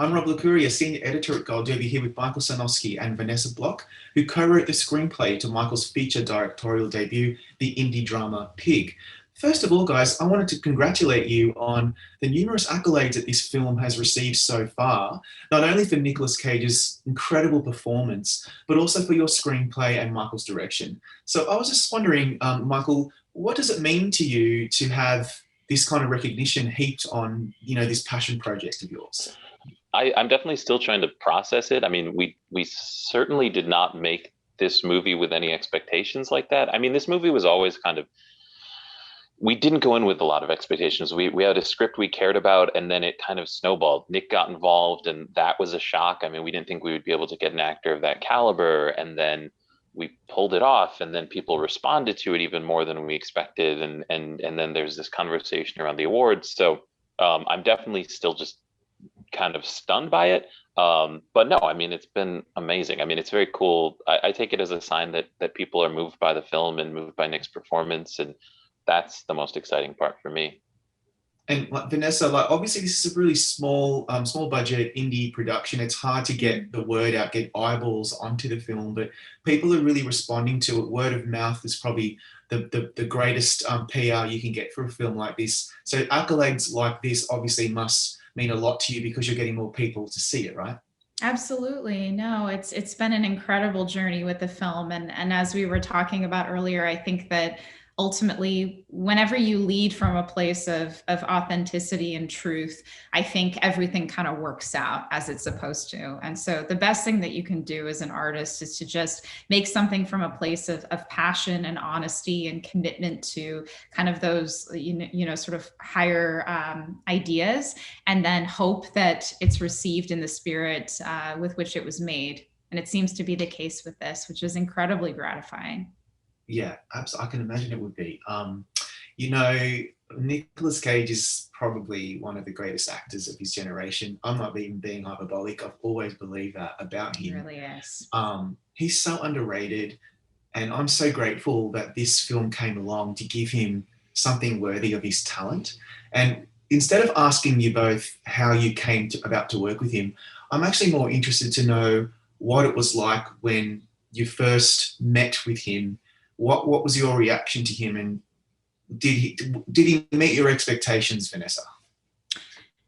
I'm Rob Licuria, Senior Editor at Gold Derby, here with Michael Sarnoski and Vanessa Block, who co-wrote the screenplay to Michael's feature directorial debut, the indie drama Pig. First of all, guys, I wanted to congratulate you on the numerous accolades that this film has received so far, not only for Nicolas Cage's incredible performance, but also for your screenplay and Michael's direction. So I was just wondering, Michael, what does it mean to you to have this kind of recognition heaped on, this passion project of yours? I'm definitely still trying to process it. I mean, we certainly did not make this movie with any expectations like that. I mean, this movie was always kind of, we didn't go in with a lot of expectations. We had a script we cared about, and then it kind of snowballed. Nick got involved, and that was a shock. I mean, we didn't think we would be able to get an actor of that caliber, and then we pulled it off, and then people responded to it even more than we expected, and then there's this conversation around the awards. So I'm definitely still just kind of stunned by it. But no, I mean, it's been amazing. I mean, it's very cool. I take it as a sign that people are moved by the film and moved by Nick's performance, and that's the most exciting part for me. And like Vanessa, like obviously this is a really small budget indie production. It's hard to get the word out, get eyeballs onto the film, but people are really responding to it. Word of mouth is probably the greatest PR you can get for a film like this. So accolades like this obviously must mean a lot to you because you're getting more people to see it, right? Absolutely. No, it's been an incredible journey with the film. And as we were talking about earlier, I think that ultimately, whenever you lead from a place of authenticity and truth, I think everything kind of works out as it's supposed to. And so the best thing that you can do as an artist is to just make something from a place of passion and honesty and commitment to kind of those, sort of higher ideas, and then hope that it's received in the spirit with which it was made. And it seems to be the case with this, which is incredibly gratifying. Yeah, absolutely. I can imagine it would be. Nicolas Cage is probably one of the greatest actors of his generation. I'm not even being hyperbolic. I've always believed that about him. He really is. He's so underrated, and I'm so grateful that this film came along to give him something worthy of his talent. And instead of asking you both how you came about to work with him, I'm actually more interested to know what it was like when you first met with him. What was your reaction to him, and did he meet your expectations, Vanessa?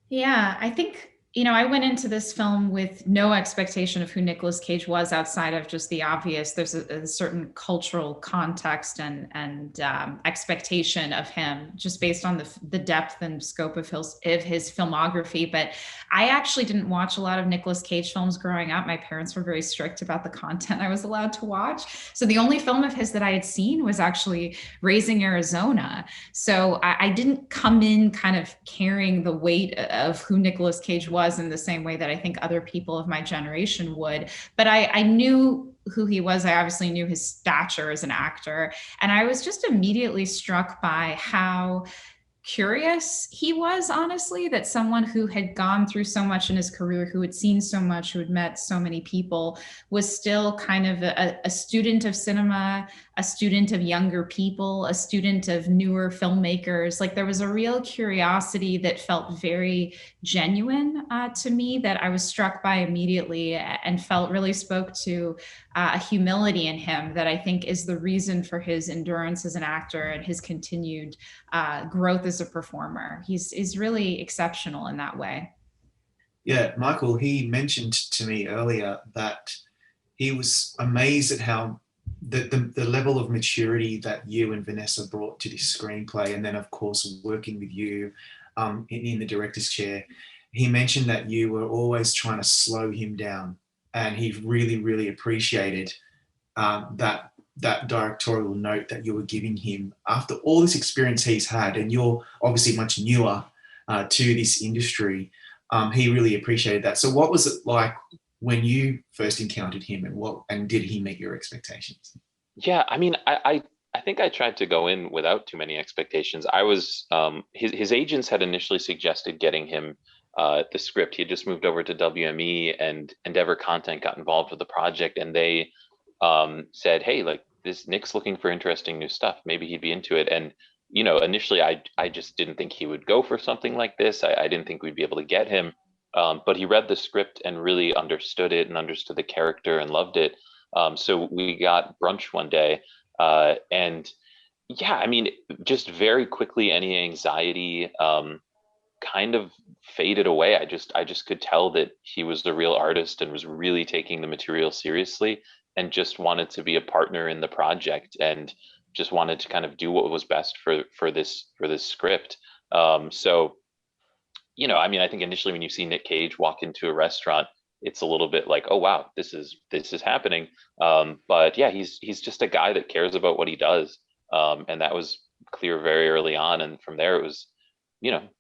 Yeah, I think, I went into this film with no expectation of who Nicolas Cage was outside of just the obvious. There's a certain cultural context and expectation of him just based on the depth and scope of his filmography. But I actually didn't watch a lot of Nicolas Cage films growing up. My parents were very strict about the content I was allowed to watch. So the only film of his that I had seen was actually Raising Arizona. So I didn't come in kind of carrying the weight of who Nicolas Cage was in the same way that I think other people of my generation would. But I knew who he was. I obviously knew his stature as an actor. And I was just immediately struck by how curious he was, honestly, that someone who had gone through so much in his career, who had seen so much, who had met so many people, was still kind of a student of cinema, a student of younger people, a student of newer filmmakers. Like there was a real curiosity that felt very genuine to me, that I was struck by immediately and felt really spoke to a humility in him that I think is the reason for his endurance as an actor and his continued growth as a performer. He's really exceptional in that way. Yeah, Michael, he mentioned to me earlier that he was amazed at how the level of maturity that you and Vanessa brought to this screenplay, and then of course working with you in the director's chair. He mentioned that you were always trying to slow him down, and he really, really appreciated that directorial note that you were giving him after all this experience he's had, and you're obviously much newer to this industry. He really appreciated that. So what was it like when you first encountered him, and did he meet your expectations? Yeah, I mean, I think I tried to go in without too many expectations. I was his agents had initially suggested getting him the script. He had just moved over to WME, and Endeavor Content got involved with the project, and they said, "Hey, like this Nick's looking for interesting new stuff. Maybe he'd be into it." And initially I just didn't think he would go for something like this. I didn't think we'd be able to get him. but he read the script and really understood it and understood the character and loved it. So we got brunch one day, and yeah, I mean, just very quickly, any anxiety kind of faded away. I just could tell that he was the real artist and was really taking the material seriously, and just wanted to be a partner in the project, and just wanted to kind of do what was best for this script. So I mean, I think initially when you see Nick Cage walk into a restaurant, it's a little bit like, oh wow, this is happening. But yeah, he's just a guy that cares about what he does, and that was clear very early on. And from there, it was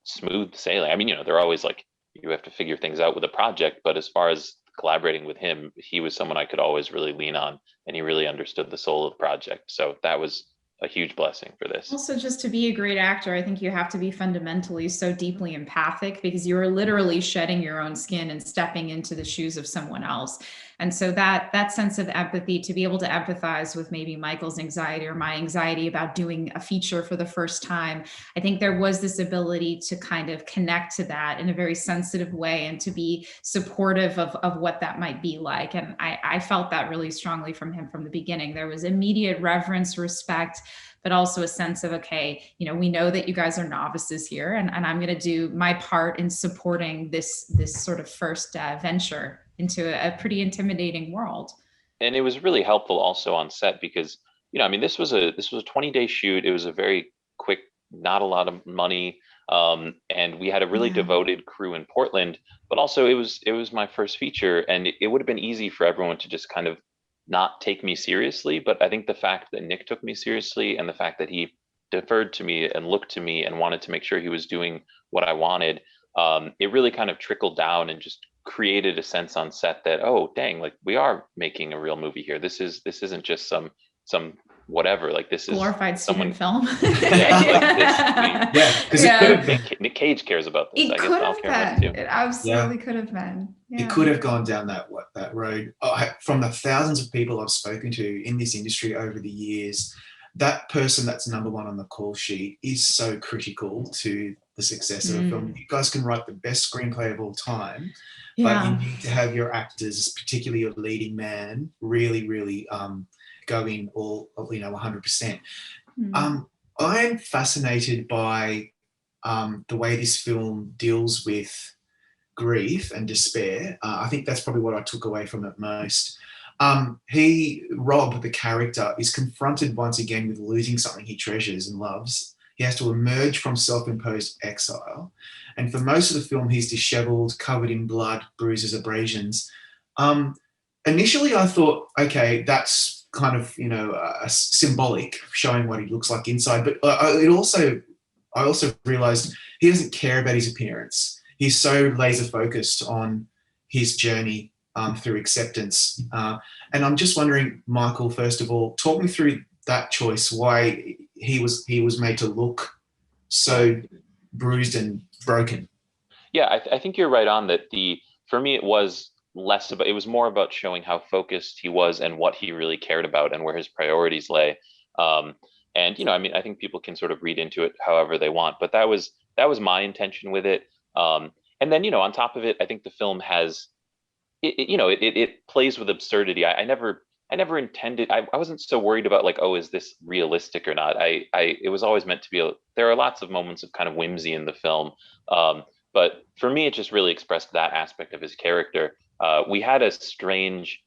smooth sailing. I mean, they're always like, you have to figure things out with a project, but as far as collaborating with him, he was someone I could always really lean on, and he really understood the soul of the project. So that was a huge blessing for this. Also, just to be a great actor, I think you have to be fundamentally so deeply empathic, because you are literally shedding your own skin and stepping into the shoes of someone else. And so that sense of empathy, to be able to empathize with maybe Michael's anxiety or my anxiety about doing a feature for the first time, I think there was this ability to kind of connect to that in a very sensitive way, and to be supportive of what that might be like. And I felt that really strongly from him from the beginning. There was immediate reverence, respect, but also a sense of, okay, we know that you guys are novices here, and I'm going to do my part in supporting this sort of first venture into a pretty intimidating world. And it was really helpful also on set, because I mean, this was a 20-day shoot. It was a very quick, not a lot of money, and we had a really devoted crew in Portland. But also, it was my first feature, and it would have been easy for everyone to just kind of not take me seriously. But I think the fact that Nick took me seriously, and the fact that he deferred to me and looked to me and wanted to make sure he was doing what I wanted, it really kind of trickled down and just created a sense on set that, oh dang, like we are making a real movie here. This isn't just some whatever, like this is glorified student film. Because it could have been. Nick Cage cares about this. It could have been. It absolutely could have been. It could have gone down that road. From the thousands of people I've spoken to in this industry over the years, that person that's number one on the call sheet is so critical to the success of a film. You guys can write the best screenplay of all time, but you need to have your actors, particularly your leading man, really, really go in all 100%. I'm fascinated by the way this film deals with grief and despair. I think that's probably what I took away from it most. Rob, the character, is confronted once again with losing something he treasures and loves. He has to emerge from self-imposed exile. And for most of the film, he's disheveled, covered in blood, bruises, abrasions. Initially, I thought, okay, that's kind of, symbolic, showing what he looks like inside. But I also realized he doesn't care about his appearance. He's so laser focused on his journey through acceptance. And I'm just wondering, Michael, first of all, talk me through that choice, why he was made to look so bruised and broken. Yeah, I think you're right on that. For me, it was more about showing how focused he was and what he really cared about and where his priorities lay. And I mean, I think people can sort of read into it however they want, but that was my intention with it. And then on top of it, I think the film has it plays with absurdity. I never intended. I wasn't so worried about like, oh, is this realistic or not? It was always meant to be. There are lots of moments of kind of whimsy in the film, but for me, it just really expressed that aspect of his character. We had a strange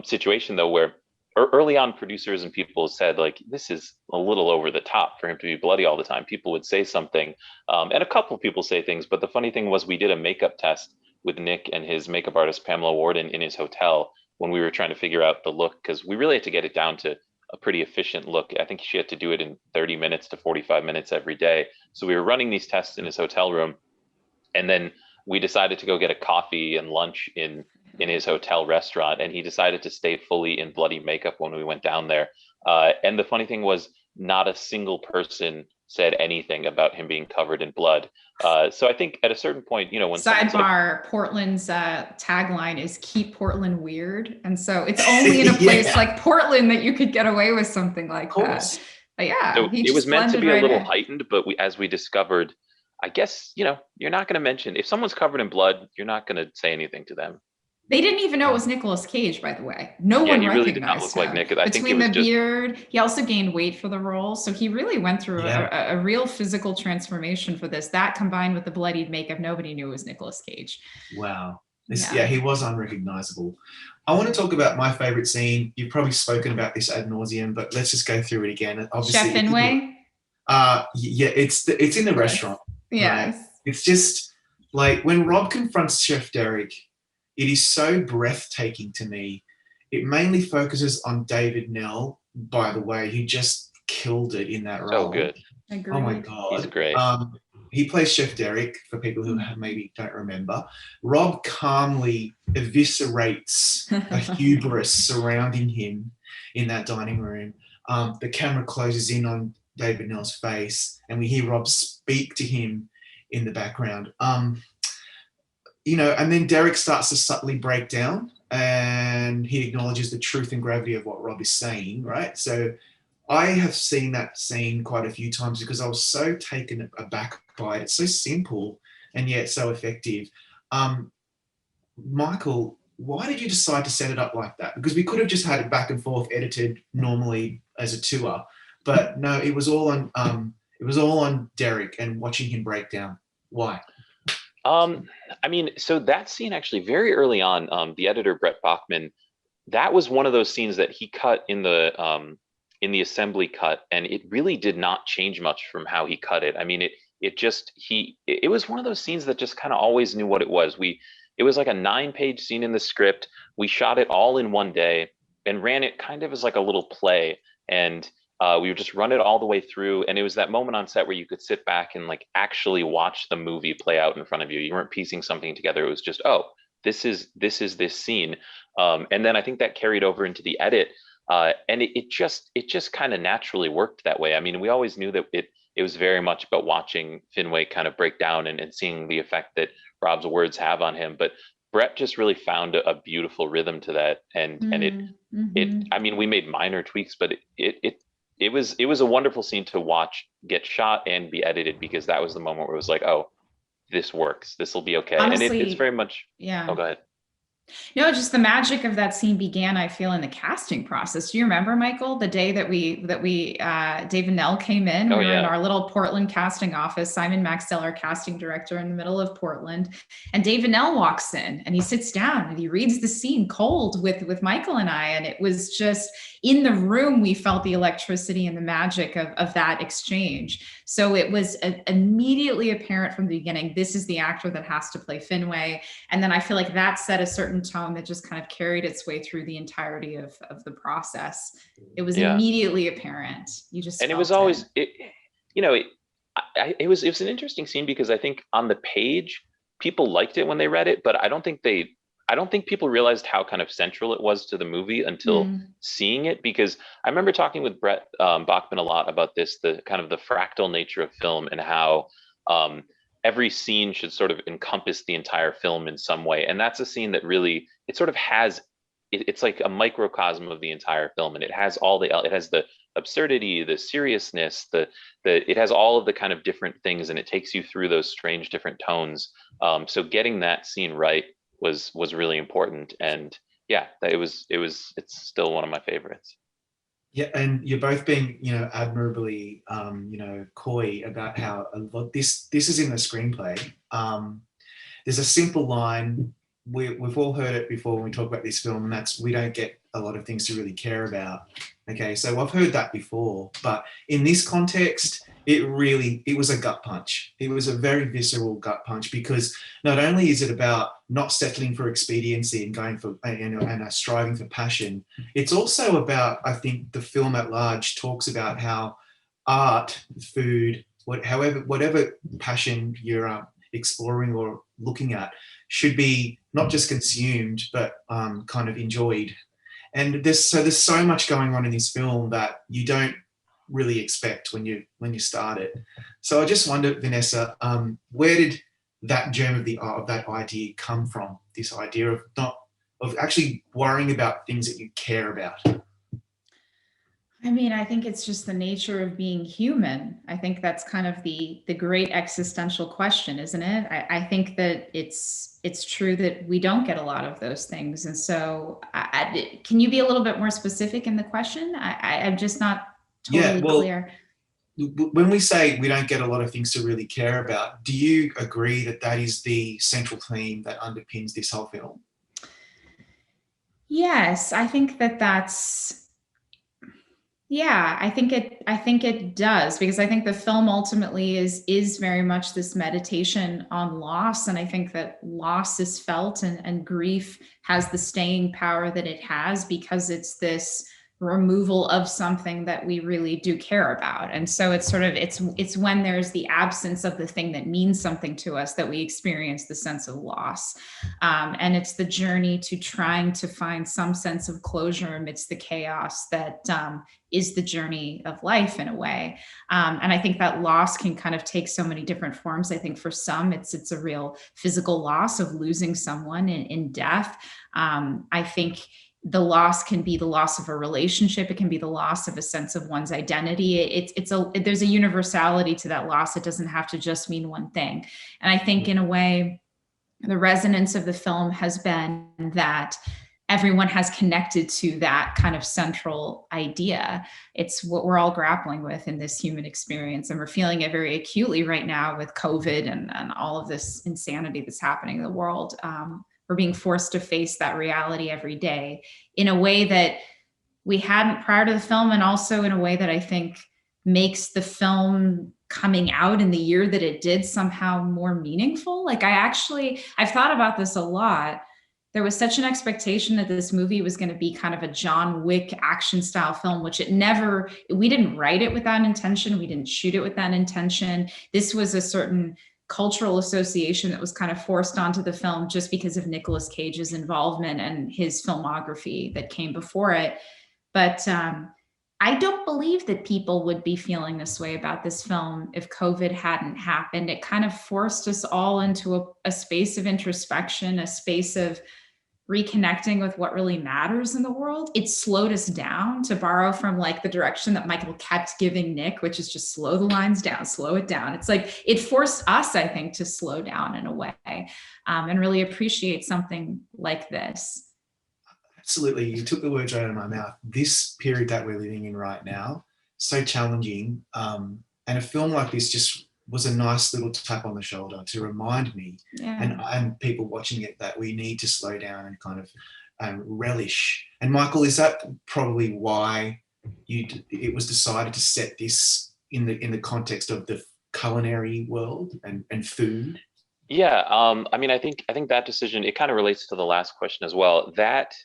situation though, where early on, producers and people said like, this is a little over the top for him to be bloody all the time. People would say something, and a couple of people say things. But the funny thing was, we did a makeup test with Nick and his makeup artist Pamela Warden in his hotel when we were trying to figure out the look, because we really had to get it down to a pretty efficient look. I think she had to do it in 30 minutes to 45 minutes every day. So we were running these tests in his hotel room, and then we decided to go get a coffee and lunch in his hotel restaurant, and he decided to stay fully in bloody makeup when we went down there. And the funny thing was, not a single person said anything about him being covered in blood. So I think at a certain point, when sidebar, Portland's tagline is "Keep Portland Weird," and so it's only in a place like Portland that you could get away with something like that. But yeah, so it was meant to be a little heightened, but as we discovered, I guess, you're not going to mention, if someone's covered in blood, you're not going to say anything to them. They didn't even know it was Nicolas Cage, by the way. No Yeah, one he really did not recognized look like him. Nick. I think it Between was the just, beard, he also gained weight for the role. So he really went through Yeah. a real physical transformation for this. That combined with the bloodied makeup, nobody knew it was Nicolas Cage. Wow. Yeah. He was unrecognizable. I want to talk about my favorite scene. You've probably spoken about this ad nauseum, but let's just go through it again. Obviously, Chef Finway? yeah, it's in the restaurant. Yes. Right? It's just like when Rob confronts Chef Derek, it is so breathtaking to me. It mainly focuses on David Nell, by the way, who just killed it in that role. so good. Agreed. Oh my God. He's great. He plays Chef Derek, for people who maybe don't remember. Rob calmly eviscerates the hubris surrounding him in that dining room. The camera closes in on David Nell's face, and we hear Rob speak to him in the background. And then Derek starts to subtly break down, and he acknowledges the truth and gravity of what Rob is saying, right? So I have seen that scene quite a few times because I was so taken aback by it. It's so simple and yet so effective. Michael, why did you decide to set it up like that? Because we could have just had it back and forth edited normally as a tour, but no, it was all on Derek and watching him break down. Why? So that scene actually very early on, the editor Brett Bachman, that was one of those scenes that he cut in the assembly cut, and it really did not change much from how he cut it. I mean, it was one of those scenes that just kind of always knew what it was. It was like a 9-page scene in the script. We shot it all in one day and ran it kind of as like a little play, and we would just run it all the way through. And it was that moment on set where you could sit back and like actually watch the movie play out in front of you. You weren't piecing something together. It was just, oh, this is this scene. And then I think that carried over into the edit. And it just kind of naturally worked that way. I mean, we always knew that it was very much about watching Finway kind of break down and seeing the effect that Rob's words have on him. But Brett just really found a beautiful rhythm to that. And I mean, we made minor tweaks, but it was a wonderful scene to watch get shot and be edited, because that was the moment where it was like, oh, this works. This will be okay. Honestly, and it's very much. Yeah. Oh, go ahead. No, just the magic of that scene began, I feel, in the casting process. Do you remember, Michael, the day that David Nell came in? Oh, we were yeah. in our little Portland casting office. Simon Maxell, our casting director, in the middle of Portland, and David Nell walks in and he sits down and he reads the scene cold with Michael and I, and it was just in the room we felt the electricity and the magic of that exchange. So it was immediately apparent from the beginning, this is the actor that has to play Finway. And then I feel like that set a certain tone that just kind of carried its way through the entirety of the process. It was immediately apparent. You just and it was always it was an interesting scene, because I think on the page people liked it when they read it, but I don't think people realized how kind of central it was to the movie until seeing it. Because I remember talking with Brett Bachman a lot about this, the kind of the fractal nature of film, and how every scene should sort of encompass the entire film in some way. And that's a scene that really, it sort of has, it's like a microcosm of the entire film. And it has it has the absurdity, the seriousness, it has all of the kind of different things, and it takes you through those strange different tones. So getting that scene right was really important. And yeah, it's still one of my favorites. Yeah, and you're both being, admirably, coy about how a lot this is in the screenplay. There's a simple line, we've all heard it before when we talk about this film, and that's, we don't get a lot of things to really care about. Okay, so I've heard that before, but in this context, it was a gut punch. It was a very visceral gut punch, because not only is it about not settling for expediency and going for, and striving for passion, it's also about, I think the film at large talks about how art, food, whatever passion you're exploring or looking at, should be not just consumed, but kind of enjoyed. And there's so much going on in this film that you don't really expect when you start it. So I just wonder, Vanessa, where did that germ of that idea come from? This idea of actually worrying about things that you care about. I mean, I think it's just the nature of being human. I think that's kind of the great existential question, isn't it? I think that it's true that we don't get a lot of those things. And so can you be a little bit more specific in the question? I'm just not Yeah, totally well, clear. when we say we don't get a lot of things to really care about, do you agree that that is the central theme that underpins this whole film? Yes, I think that that's, yeah, I think it does, because I think the film ultimately is very much this meditation on loss. And I think that loss is felt, and grief has the staying power that it has because it's this removal of something that we really do care about. And so it's sort of it's when there's the absence of the thing that means something to us that we experience the sense of loss. And it's the journey to trying to find some sense of closure amidst the chaos that is the journey of life in a way. And I think that loss can kind of take so many different forms. I think for some, it's a real physical loss of losing someone in death. I think the loss can be the loss of a relationship. It can be the loss of a sense of one's identity. There's a universality to that loss. It doesn't have to just mean one thing. And I think in a way, the resonance of the film has been that everyone has connected to that kind of central idea. It's what we're all grappling with in this human experience. And we're feeling it very acutely right now with COVID and all of this insanity that's happening in the world. We're being forced to face that reality every day in a way that we hadn't prior to the film, and also in a way that I think makes the film coming out in the year that it did somehow more meaningful. Like I've thought about this a lot. There was such an expectation that this movie was going to be kind of a John Wick action style film, which we didn't write it with that intention. We didn't shoot it with that intention. This was a certain cultural association that was kind of forced onto the film just because of Nicolas Cage's involvement and his filmography that came before it. But I don't believe that people would be feeling this way about this film if COVID hadn't happened. It kind of forced us all into a space of introspection, a space of reconnecting with what really matters in the world. It slowed us down, to borrow from like the direction that Michael kept giving Nick, which is just slow the lines down, slow it down. It's like it forced us, I think, to slow down in a way, and really appreciate something like this. Absolutely. You took the words right out of my mouth. This period that we're living in right now, so challenging. And a film like this just was a nice little tap on the shoulder to remind me and people watching it that we need to slow down and kind of relish. And Michael, is that probably why it was decided to set this in the context of the culinary world and food? Yeah, I mean, I think that decision, it kind of relates to the last question as well. That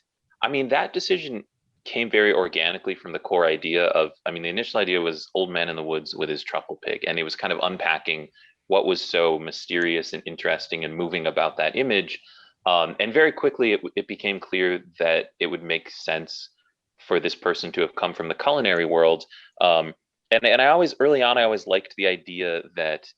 decision came very organically from the core idea of, the initial idea was Old Man in the Woods with his truffle pig, and it was kind of unpacking what was so mysterious and interesting and moving about that image. And very quickly, it became clear that it would make sense for this person to have come from the culinary world. And I always, early on, I always liked the idea that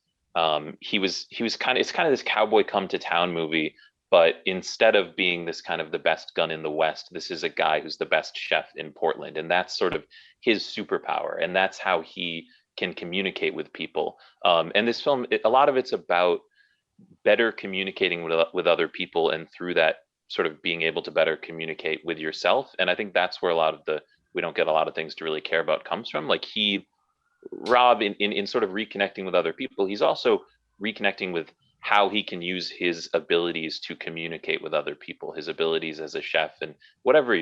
it's kind of this cowboy come to town movie, but instead of being this kind of the best gun in the West, this is a guy who's the best chef in Portland. And that's sort of his superpower. And that's how he can communicate with people. And this film, a lot of it's about better communicating with other people, and through that sort of being able to better communicate with yourself. And I think that's where a lot of we don't get a lot of things to really care about comes from. Like Rob, in sort of reconnecting with other people, he's also reconnecting with how he can use his abilities to communicate with other people, his abilities as a chef, and whatever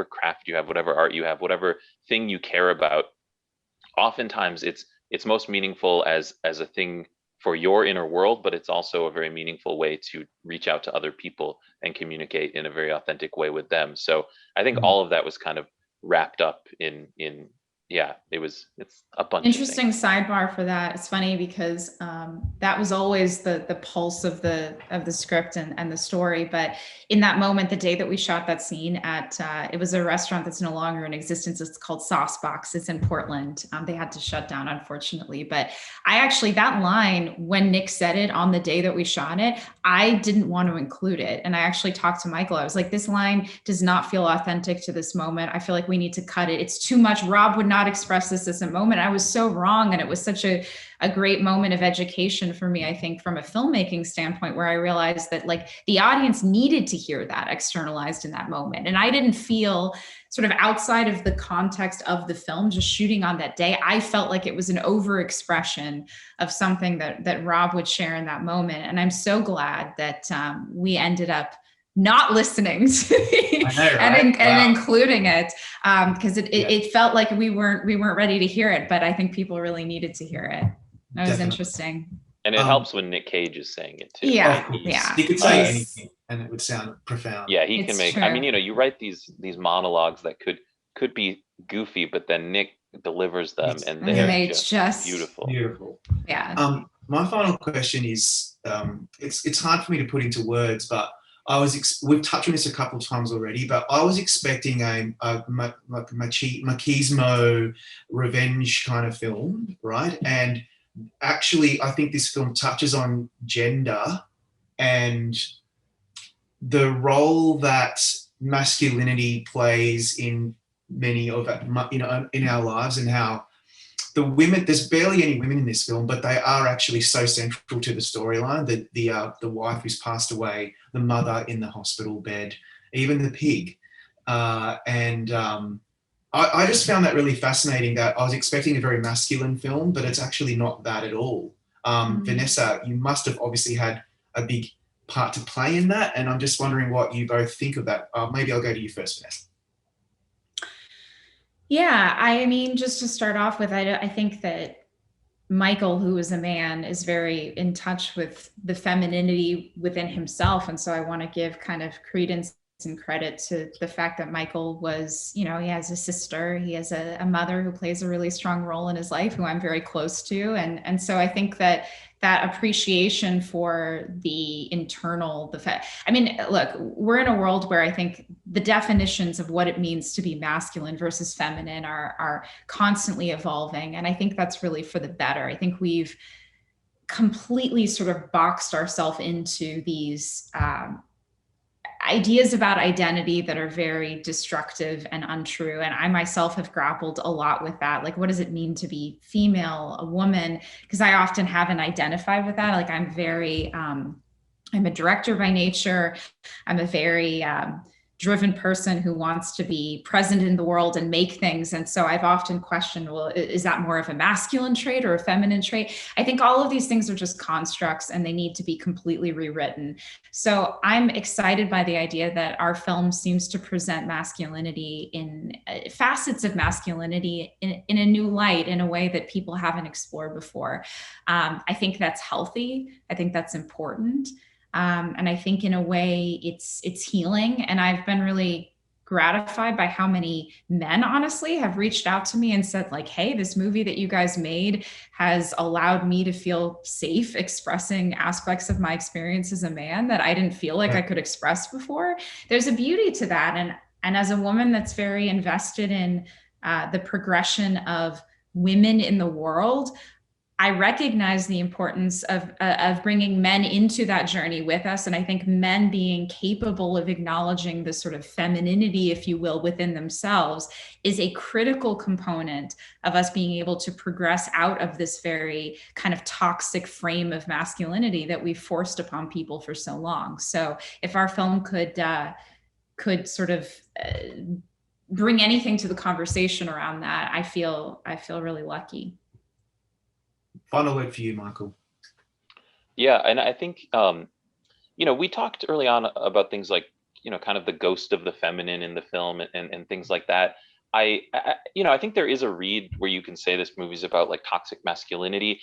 craft you have, whatever art you have, whatever thing you care about. Oftentimes it's most meaningful as a thing for your inner world, but it's also a very meaningful way to reach out to other people and communicate in a very authentic way with them. So I think all of that was kind of wrapped up in yeah, it's a bunch Interesting of things. sidebar for that. It's funny because that was always the pulse of the script and the story. But in that moment, the day that we shot that scene at, it was a restaurant that's no longer in existence. It's called Sauce Box. It's in Portland. They had to shut down, unfortunately. But I actually, that line, when Nick said it on the day that we shot it, I didn't want to include it. And I actually talked to Michael. I was like, this line does not feel authentic to this moment. I feel like we need to cut it. It's too much. Rob would not express this as a moment. I was so wrong. And it was such a great moment of education for me, I think, from a filmmaking standpoint, where I realized that like the audience needed to hear that externalized in that moment. And I didn't feel, sort of outside of the context of the film, just shooting on that day, I felt like it was an overexpression of something that Rob would share in that moment. And I'm so glad that we ended up not listening to and including it, because it felt like we weren't ready to hear it, but I think people really needed to hear it. That was interesting. And it helps when Nick Cage is saying it too. Yeah, right? yeah. He could say anything and it would sound profound. Yeah, he can make. True. I mean, you write these monologues that could be goofy, but then Nick delivers them, and they're just beautiful. Beautiful. Yeah. My final question is, it's hard for me to put into words, but we've touched on this a couple of times already, but I was expecting a machismo revenge kind of film, right? And actually, I think this film touches on gender and the role that masculinity plays in many of in our lives, and how the women, there's barely any women in this film, but they are actually so central to the storyline. The wife who's passed away, the mother in the hospital bed, even the pig. I just found that really fascinating, that I was expecting a very masculine film, but it's actually not that at all. Vanessa, you must have obviously had a big part to play in that, and I'm just wondering what you both think of that. Maybe I'll go to you first, Vanessa. Yeah, I mean, just to start off with, I think that Michael, who is a man, is very in touch with the femininity within himself. And so I want to give kind of credence and credit to the fact that Michael was, he has a sister, he has a mother who plays a really strong role in his life, who I'm very close to. And so I think that appreciation for the internal, look, we're in a world where I think the definitions of what it means to be masculine versus feminine are constantly evolving. And I think that's really for the better. I think we've completely sort of boxed ourselves into these ideas about identity that are very destructive and untrue. And I myself have grappled a lot with that. Like, what does it mean to be female, a woman? Because I often haven't identified with that. Like, I'm a director by nature. I'm a very driven person who wants to be present in the world and make things. And so I've often questioned, well, is that more of a masculine trait or a feminine trait? I think all of these things are just constructs and they need to be completely rewritten. So I'm excited by the idea that our film seems to present masculinity in facets of masculinity in a new light, in a way that people haven't explored before. I think that's healthy. I think that's important. And I think in a way it's healing. And I've been really gratified by how many men, honestly, have reached out to me and said, like, hey, this movie that you guys made has allowed me to feel safe expressing aspects of my experience as a man that I didn't feel like I could express before. There's a beauty to that. And as a woman that's very invested in the progression of women in the world, I recognize the importance of bringing men into that journey with us. And I think men being capable of acknowledging the sort of femininity, if you will, within themselves is a critical component of us being able to progress out of this very kind of toxic frame of masculinity that we've forced upon people for so long. So if our film could sort of bring anything to the conversation around that, I feel really lucky. Final word for you, Michael. Yeah, and I think we talked early on about things like kind of the ghost of the feminine in the film and things like that. I think there is a read where you can say this movie's about like toxic masculinity.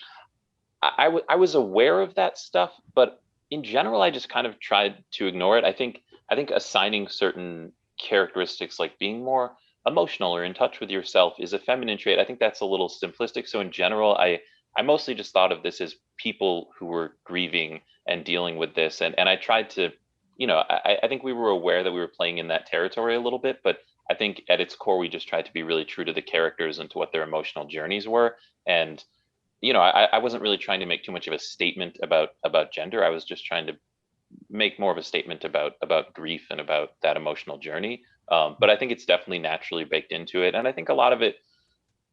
I was aware of that stuff, but in general, I just kind of tried to ignore it. I think assigning certain characteristics, like being more emotional or in touch with yourself is a feminine trait. I think that's a little simplistic. So in general, I mostly just thought of this as people who were grieving and dealing with this. And I tried to, I think we were aware that we were playing in that territory a little bit, but I think at its core, we just tried to be really true to the characters and to what their emotional journeys were. And, I wasn't really trying to make too much of a statement about gender. I was just trying to make more of a statement about grief and about that emotional journey. But I think it's definitely naturally baked into it. And I think a lot of it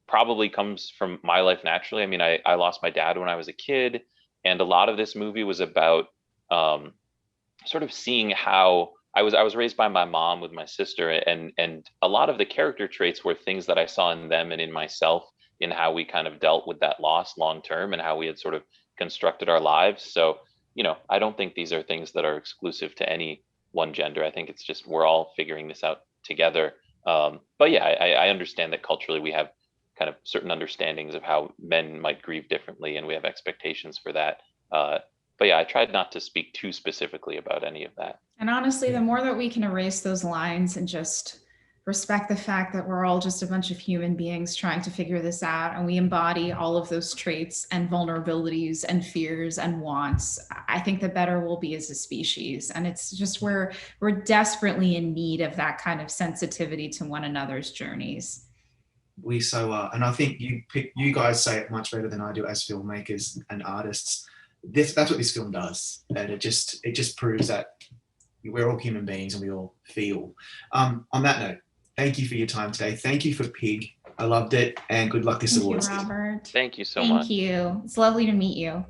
probably comes from my life naturally. I mean, I lost my dad when I was a kid, and a lot of this movie was about sort of seeing how I was raised by my mom with my sister, and a lot of the character traits were things that I saw in them and in myself, in how we kind of dealt with that loss long term and how we had sort of constructed our lives. So, I don't think these are things that are exclusive to any one gender. I think it's just we're all figuring this out together. But yeah, I understand that culturally we have kind of certain understandings of how men might grieve differently, and we have expectations for that. But yeah, I tried not to speak too specifically about any of that. And honestly, the more that we can erase those lines and just respect the fact that we're all just a bunch of human beings trying to figure this out, and we embody all of those traits and vulnerabilities and fears and wants, I think the better we'll be as a species. And it's just we're desperately in need of that kind of sensitivity to one another's journeys. We so are. And I think you guys say it much better than I do as filmmakers and artists. That's what this film does. And it just proves that we're all human beings and we all feel. On that note, thank you for your time today. Thank you for Pig. I loved it, and good luck this awards. Thank you, Robert. Thank you so much. Thank you. It's lovely to meet you.